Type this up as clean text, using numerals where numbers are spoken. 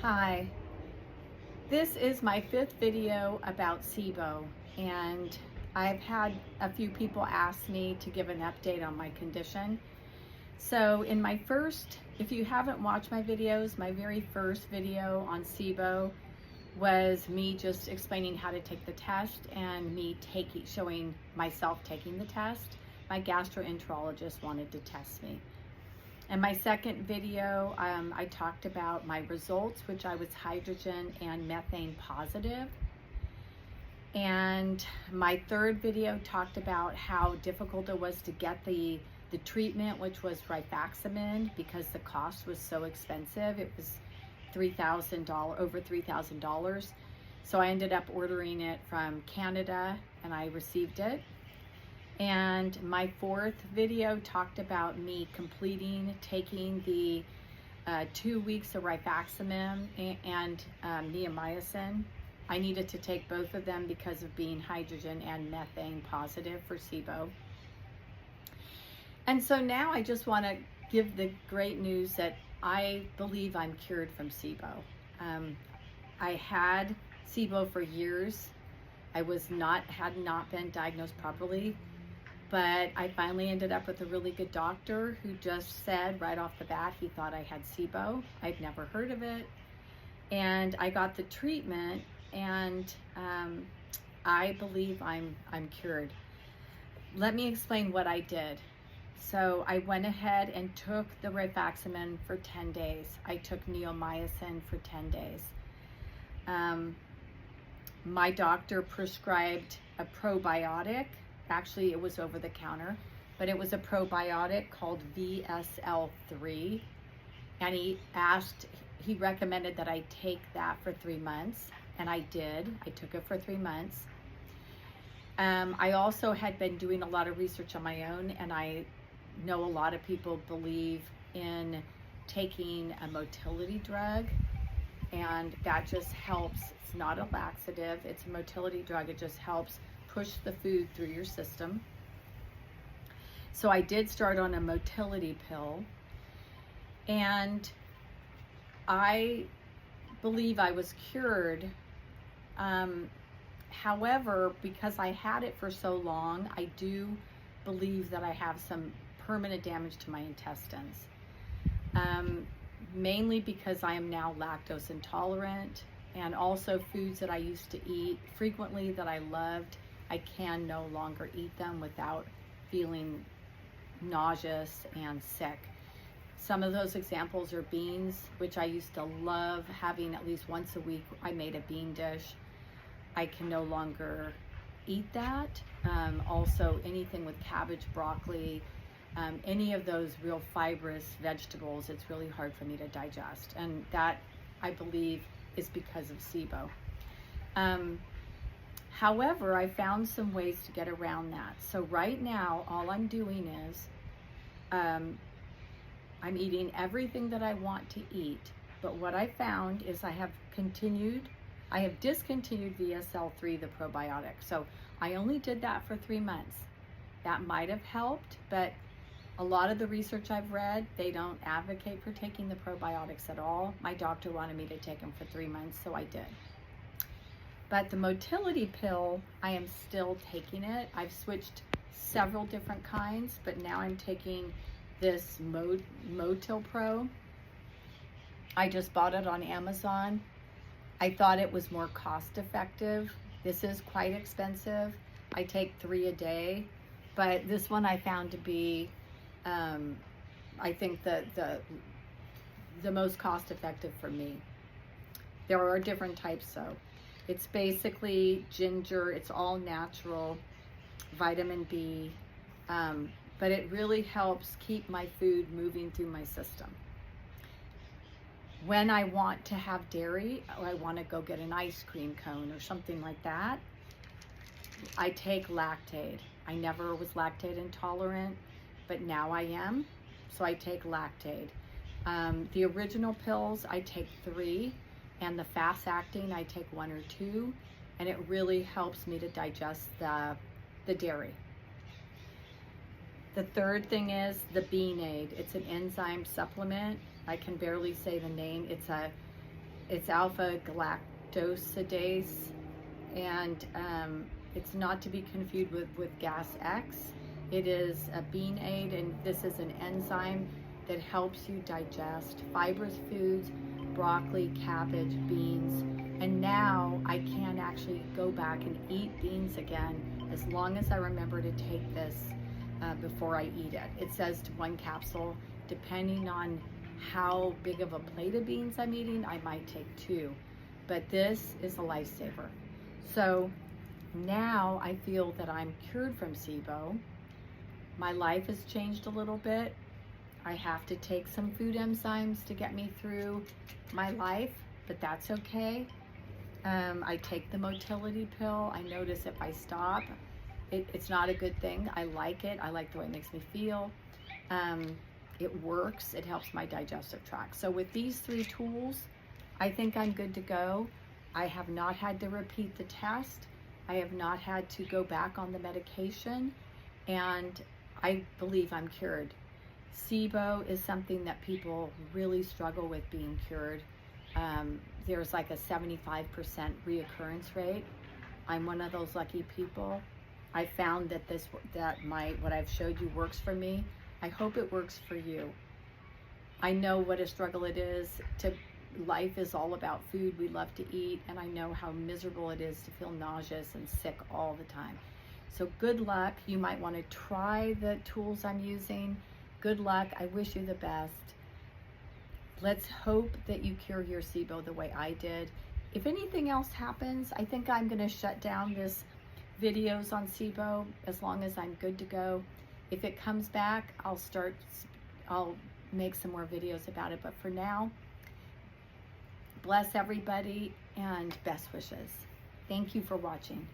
Hi, this is my fifth video about SIBO, and I've had a few people ask me to give an update on my condition. So in my first, if you haven't watched my videos, my very first video on SIBO was me just explaining how to take the test and me showing myself taking the test. My gastroenterologist wanted to test me. In my second video, I talked about my results, which I was hydrogen and methane positive. And my third video talked about how difficult it was to get the treatment, which was rifaximin, because the cost was so expensive. It was $3,000, over $3,000. So I ended up ordering it from Canada and I received it. And my fourth video talked about me taking the 2 weeks of rifaximin and neomycin. I needed to take both of them because of being hydrogen and methane positive for SIBO. And so now I just want to give the great news that I believe I'm cured from SIBO. I had SIBO for years. I had not been diagnosed properly. But I finally ended up with a really good doctor who just said right off the bat he thought I had SIBO. I'd never heard of it. And I got the treatment, and I believe I'm cured. Let me explain what I did. So I went ahead and took the rifaximin for 10 days. I took neomycin for 10 days. My doctor prescribed a probiotic. Actually, it was over the counter, but it was a probiotic called VSL3, and he recommended that I take that for 3 months, and I did. I took it for 3 months. I also had been doing a lot of research on my own, and I know a lot of people believe in taking a motility drug, and that just helps. It's not a laxative, it's a motility drug. It just helps push the food through your system. So I did start on a motility pill, and I believe I was cured. However, because I had it for so long, I do believe that I have some permanent damage to my intestines. Mainly because I am now lactose intolerant, and also foods that I used to eat frequently that I loved, I can no longer eat them without feeling nauseous and sick. Some of those examples are beans, which I used to love having at least once a week. I made a bean dish. I can no longer eat that. Also anything with cabbage, broccoli, any of those real fibrous vegetables, it's really hard for me to digest. And that, I believe, is because of SIBO. However, I found some ways to get around that. So right now, all I'm doing is I'm eating everything that I want to eat. But what I found is I have discontinued VSL3, the probiotic. So I only did that for 3 months. That might have helped, but a lot of the research I've read, they don't advocate for taking the probiotics at all. My doctor wanted me to take them for 3 months, so I did. But the motility pill, I am still taking it. I've switched several different kinds, but now I'm taking this Motil Pro. I just bought it on Amazon. I thought it was more cost effective. This is quite expensive. I take 3 a day, but this one I found to be, I think the most cost effective for me. There are different types though. It's basically ginger, it's all natural, vitamin B, but it really helps keep my food moving through my system. When I want to have dairy, or I want to go get an ice cream cone or something like that, I take Lactaid. I never was lactate intolerant, but now I am, so I take Lactaid. The original pills, I take 3. And the fast acting, I take 1 or 2, and it really helps me to digest the dairy. The third thing is the Bean Aid. It's an enzyme supplement. I can barely say the name. It's alpha galactosidase, and it's not to be confused with Gas X. It is a bean aid, and this is an enzyme that helps you digest fibrous foods, broccoli, cabbage, beans. And now I can actually go back and eat beans again as long as I remember to take this before I eat it. It says to 1 capsule. Depending on how big of a plate of beans I'm eating, I might take 2. But this is a lifesaver. So now I feel that I'm cured from SIBO. My life has changed a little bit. I have to take some food enzymes to get me through my life, but that's okay. I take the motility pill. I notice if I stop, it's not a good thing. I like it. I like the way it makes me feel. It works. It helps my digestive tract. So with these 3 tools, I think I'm good to go. I have not had to repeat the test. I have not had to go back on the medication, and I believe I'm cured. SIBO is something that people really struggle with being cured. There's like a 75% reoccurrence rate. I'm one of those lucky people. I found that what I've showed you works for me. I hope it works for you. I know what a struggle it is. Life is all about food. We love to eat, and I know how miserable it is to feel nauseous and sick all the time. So good luck. You might want to try the tools I'm using. Good luck. I wish you the best. Let's hope that you cure your SIBO the way I did. If anything else happens, I think I'm going to shut down this videos on SIBO as long as I'm good to go. If it comes back, I'll make some more videos about it. But for now, bless everybody and best wishes. Thank you for watching.